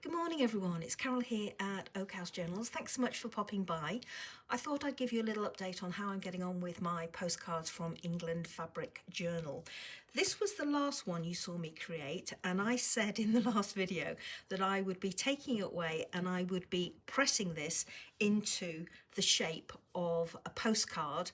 Good morning everyone, it's Carol here at Oak House Journals. Thanks so much for popping by. I thought I'd give you a little update on how I'm getting on with my Postcards from England fabric journal. This was the last one you saw me create, and I said in the last video that I would be taking it away and I would be pressing this into the shape of a postcard,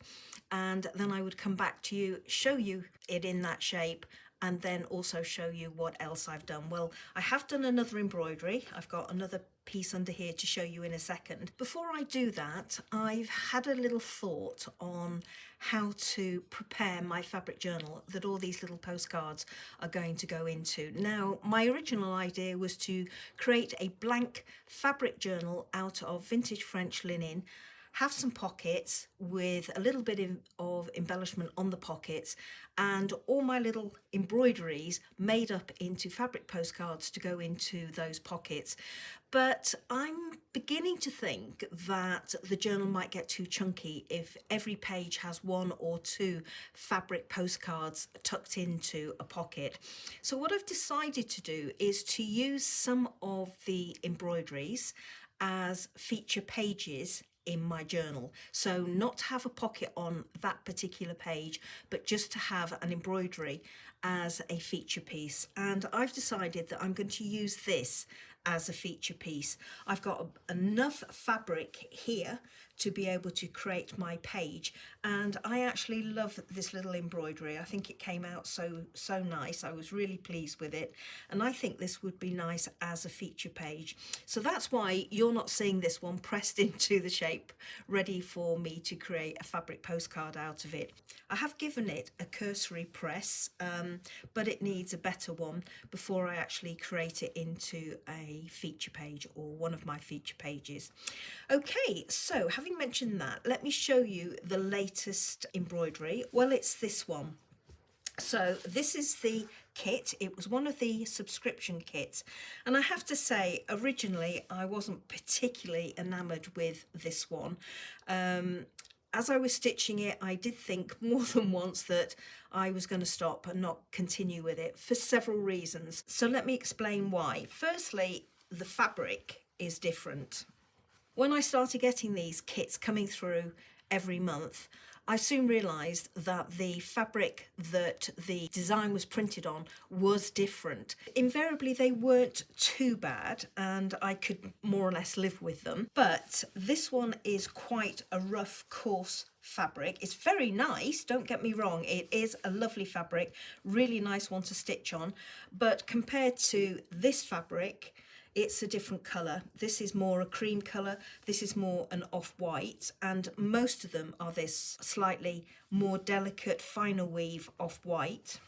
and then I would come back to you, show you it in that shape, and then also show you what else I've done. Well, I have done another embroidery. I've got another piece under here to show you in a second. Before I do that, I've had a little thought on how to prepare my fabric journal that all these little postcards are going to go into. Now, my original idea was to create a blank fabric journal out of vintage French linen, have some pockets with a little bit of embellishment on the pockets, and all my little embroideries made up into fabric postcards to go into those pockets. But I'm beginning to think that the journal might get too chunky if every page has one or two fabric postcards tucked into a pocket. So what I've decided to do is to use some of the embroideries as feature pages in my journal. So not to have a pocket on that particular page, but just to have an embroidery as a feature piece. And I've decided that I'm going to use this as a feature piece. I've got enough fabric here to be able to create my page, and I actually love this little embroidery. I think it came out so nice. I was really pleased with it, and I think this would be nice as a feature page. So that's why you're not seeing this one pressed into the shape ready for me to create a fabric postcard out of it. I have given it a cursory press, but it needs a better one before I actually create it into a feature page or one of my feature pages. Okay, so having mentioned that, let me show you the latest embroidery. Well, it's this one. So this is the kit. It was one of the subscription kits, and I have to say, originally I wasn't particularly enamoured with this one. As I was stitching it, I did think more than once that I was going to stop and not continue with it for several reasons. So let me explain why. Firstly, the fabric is different. When I started getting these kits coming through every month, I soon realised that the fabric that the design was printed on was different. Invariably, they weren't too bad and I could more or less live with them. But this one is quite a rough, coarse fabric. It's very nice, don't get me wrong. It is a lovely fabric, really nice one to stitch on. But compared to this fabric, it's a different colour. This is more a cream colour, this is more an off-white, and most of them are this slightly more delicate, finer weave off-white.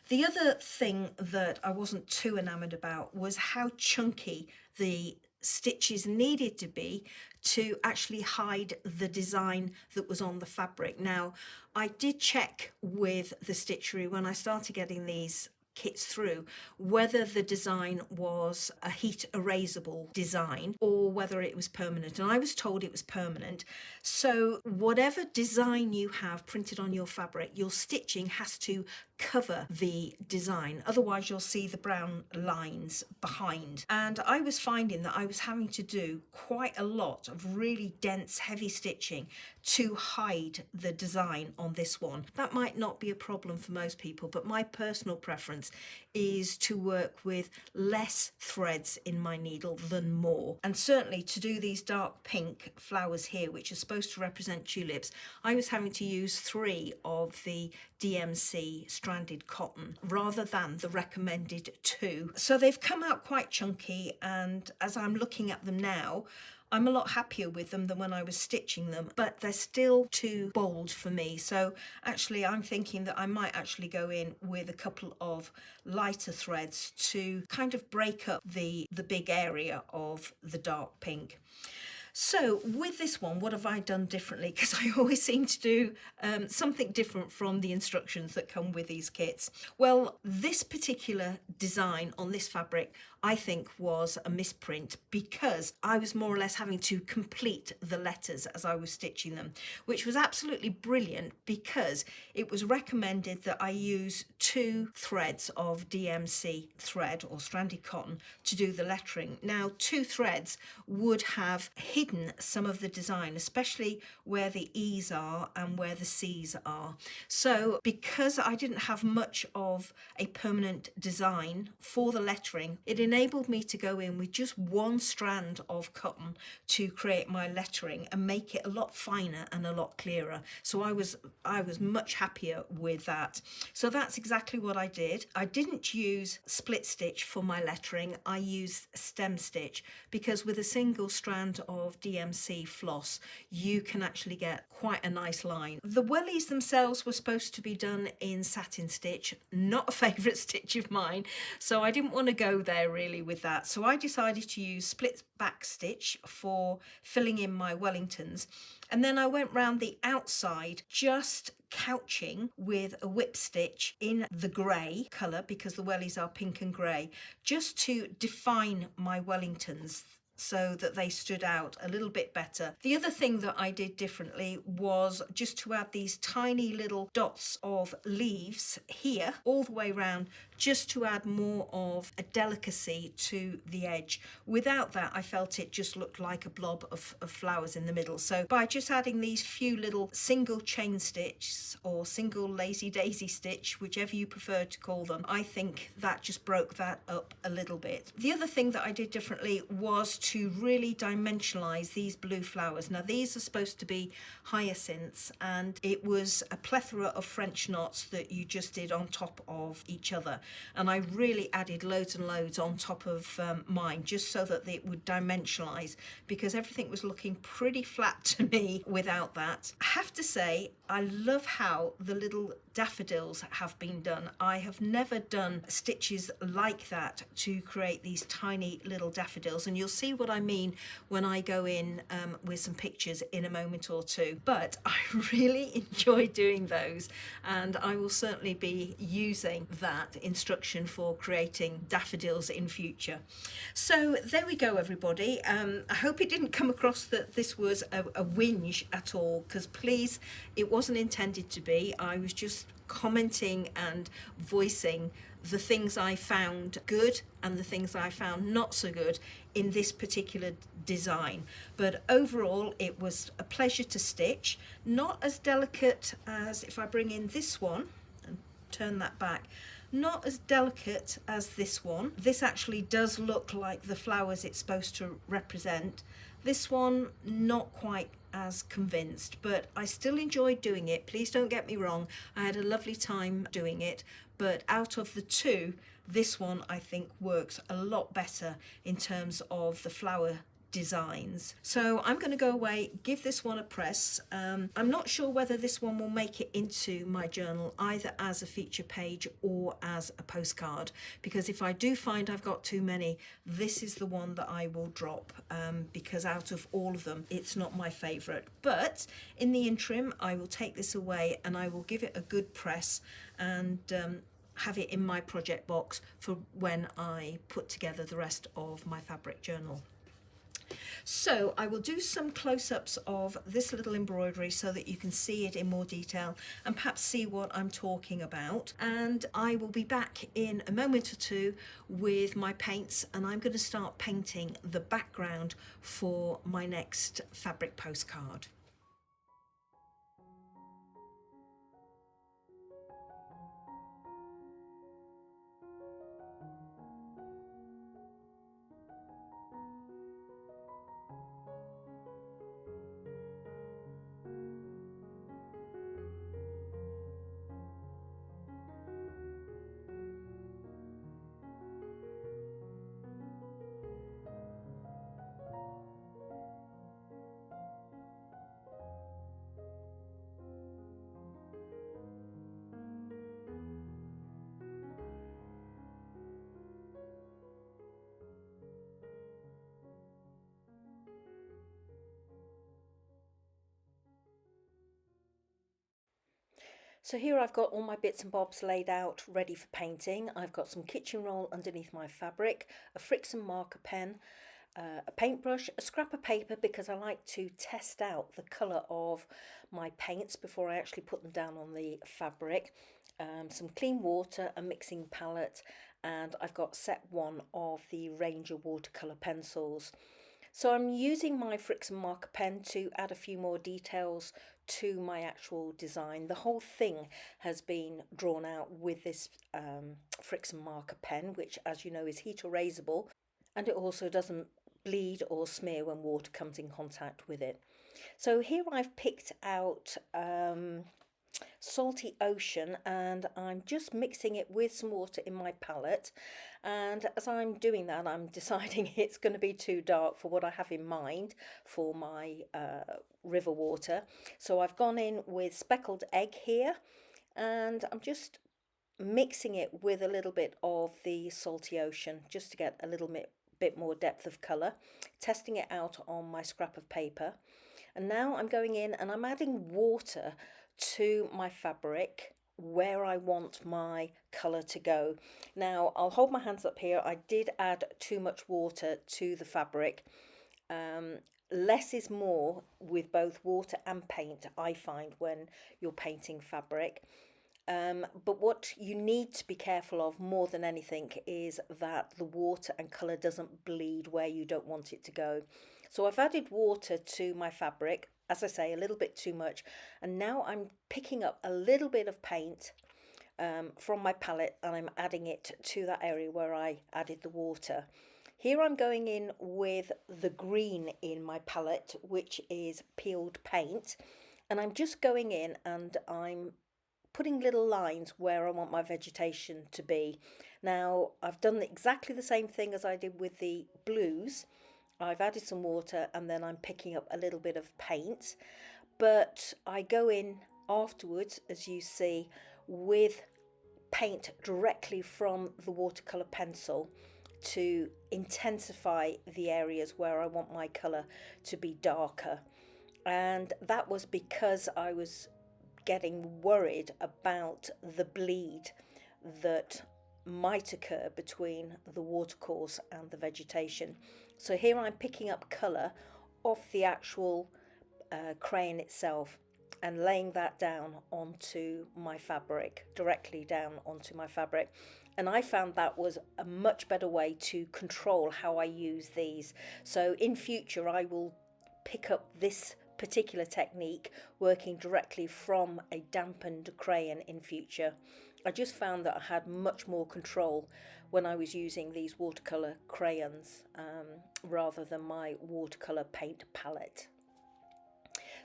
The other thing that I wasn't too enamoured about was how chunky the stitches needed to be to actually hide the design that was on the fabric. Now, I did check with the Stitchery when I started getting these kits through whether the design was a heat erasable design or whether it was permanent, and I was told it was permanent. So whatever design you have printed on your fabric, your stitching has to cover the design, otherwise you'll see the brown lines behind. And I was finding that I was having to do quite a lot of really dense, heavy stitching to hide the design on this one. That might not be a problem for most people, but my personal preference is to work with less threads in my needle than more. And certainly to do these dark pink flowers here, which are supposed to represent tulips, I was having to use 3 of the DMC stranded cotton rather than the recommended 2. So they've come out quite chunky, and as I'm looking at them now, I'm a lot happier with them than when I was stitching them, but they're still too bold for me. So actually I'm thinking that I might actually go in with a couple of lighter threads to kind of break up the big area of the dark pink. So with this one, what have I done differently? Because I always seem to do something different from the instructions that come with these kits. Well, this particular design on this fabric, I think, was a misprint because I was more or less having to complete the letters as I was stitching them, which was absolutely brilliant because it was recommended that I use 2 threads of DMC thread or stranded cotton to do the lettering. Now, 2 threads would have hidden some of the design, especially where the E's are and where the C's are. So because I didn't have much of a permanent design for the lettering, it enabled me to go in with just 1 strand of cotton to create my lettering and make it a lot finer and a lot clearer. So I was much happier with that. So that's exactly what I did. I didn't use split stitch for my lettering. I used stem stitch because with a single strand of DMC floss, you can actually get quite a nice line. The wellies themselves were supposed to be done in satin stitch, not a favourite stitch of mine, so I didn't want to go there really with that. So I decided to use split back stitch for filling in my Wellingtons, and then I went round the outside just couching with a whip stitch in the grey colour because the wellies are pink and grey, just to define my Wellingtons so that they stood out a little bit better. The other thing that I did differently was just to add these tiny little dots of leaves here all the way around, just to add more of a delicacy to the edge. Without that, I felt it just looked like a blob of flowers in the middle. So by just adding these few little single chain stitches or single lazy daisy stitch, whichever you prefer to call them, I think that just broke that up a little bit. The other thing that I did differently was to really dimensionalize these blue flowers. Now these are supposed to be hyacinths, and it was a plethora of French knots that you just did on top of each other, and I really added loads and loads on top of mine just so that it would dimensionalize, because everything was looking pretty flat to me without that. I have to say, I love how the little daffodils have been done. I have never done stitches like that to create these tiny little daffodils, and you'll see what I mean when I go in with some pictures in a moment or two. But I really enjoy doing those, and I will certainly be using that instruction for creating daffodils in future. So there we go, everybody. I hope it didn't come across that this was a whinge at all, because please, it wasn't intended to be. I was just commenting and voicing the things I found good and the things I found not so good in this particular design. But overall, it was a pleasure to stitch. Not as delicate as, if I bring in this one and turn that back, not as delicate as this one. This actually does look like the flowers it's supposed to represent. This one, not quite as convinced, but I still enjoyed doing it. Please don't get me wrong, I had a lovely time doing it, but out of the two, this one I think works a lot better in terms of the flower designs. So I'm going to go away, give this one a press. I'm not sure whether this one will make it into my journal either as a feature page or as a postcard, because if I do find I've got too many, this is the one that I will drop, because out of all of them, it's not my favourite. But in the interim, I will take this away and I will give it a good press and have it in my project box for when I put together the rest of my fabric journal. So I will do some close-ups of this little embroidery so that you can see it in more detail and perhaps see what I'm talking about. And I will be back in a moment or two with my paints, and I'm going to start painting the background for my next fabric postcard. So here I've got all my bits and bobs laid out ready for painting. I've got some kitchen roll underneath my fabric, a Friction marker pen, a paintbrush, a scrap of paper because I like to test out the colour of my paints before I actually put them down on the fabric, some clean water, a mixing palette, and I've got set one of the Ranger watercolour pencils. So I'm using my Friction marker pen to add a few more details to my actual design. The whole thing has been drawn out with this Friction marker pen, which, as you know, is heat erasable, and it also doesn't bleed or smear when water comes in contact with it. So here I've picked out Salty Ocean, and I'm just mixing it with some water in my palette, and as I'm doing that I'm deciding it's going to be too dark for what I have in mind for my river water. So I've gone in with Speckled Egg here, and I'm just mixing it with a little bit of the Salty Ocean just to get a little bit more depth of colour, testing it out on my scrap of paper. And now I'm going in and I'm adding water to my fabric where I want my colour to go. Now I'll hold my hands up here. I did add too much water to the fabric. Less is more with both water and paint, I find, when you're painting fabric. But what you need to be careful of more than anything is that the water and colour doesn't bleed where you don't want it to go. So I've added water to my fabric, as I say, a little bit too much, and now I'm picking up a little bit of paint from my palette and I'm adding it to that area where I added the water. Here I'm going in with the green in my palette, which is peeled paint, and I'm just going in and I'm putting little lines where I want my vegetation to be. Now I've done exactly the same thing as I did with the blues. I've added some water and then I'm picking up a little bit of paint, but I go in afterwards, as you see, with paint directly from the watercolour pencil to intensify the areas where I want my colour to be darker. And that was because I was getting worried about the bleed that might occur between the watercourse and the vegetation. So here I'm picking up colour off the actual crayon itself and laying that down onto my fabric, directly down onto my fabric. And I found that was a much better way to control how I use these. So in future I will pick up this particular technique working directly from a dampened crayon in future. I just found that I had much more control when I was using these watercolour crayons rather than my watercolour paint palette.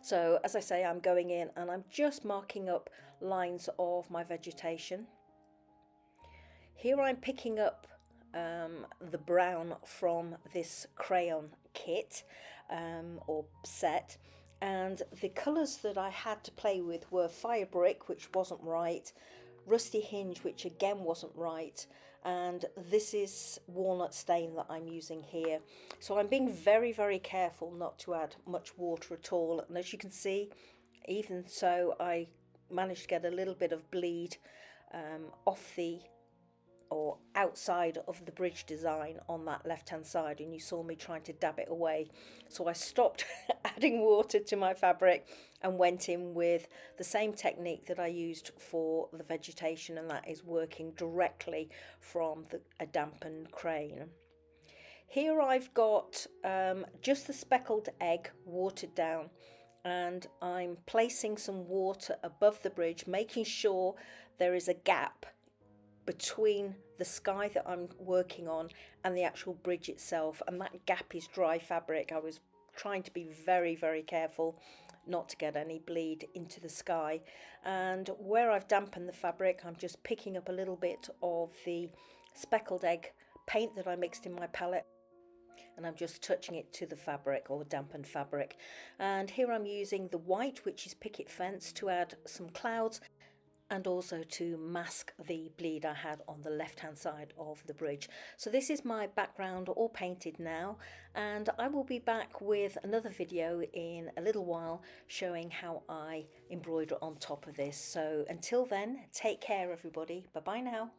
So as I say, I'm going in and I'm just marking up lines of my vegetation. Here I'm picking up the brown from this crayon kit or set, and the colours that I had to play with were Fire Brick, which wasn't right, Rusty Hinge, which again wasn't right, and this is Walnut Stain that I'm using here. So I'm being very, very careful not to add much water at all, and as you can see, even so, I managed to get a little bit of bleed off the or outside of the bridge design on that left hand side, and you saw me trying to dab it away. So I stopped adding water to my fabric and went in with the same technique that I used for the vegetation, and that is working directly from a dampened crayon. Here I've got just the Speckled Egg watered down, and I'm placing some water above the bridge, making sure there is a gap between the sky that I'm working on and the actual bridge itself, and that gap is dry fabric. I was trying to be very, very careful not to get any bleed into the sky, and where I've dampened the fabric, I'm just picking up a little bit of the Speckled Egg paint that I mixed in my palette, and I'm just touching it to the fabric or dampened fabric. And here I'm using the white, which is Picket Fence, to add some clouds. and also to mask the bleed I had on the left hand side of the bridge. So this is my background all painted now, and I will be back with another video in a little while showing how I embroider on top of this. So until then, take care everybody. Bye bye now.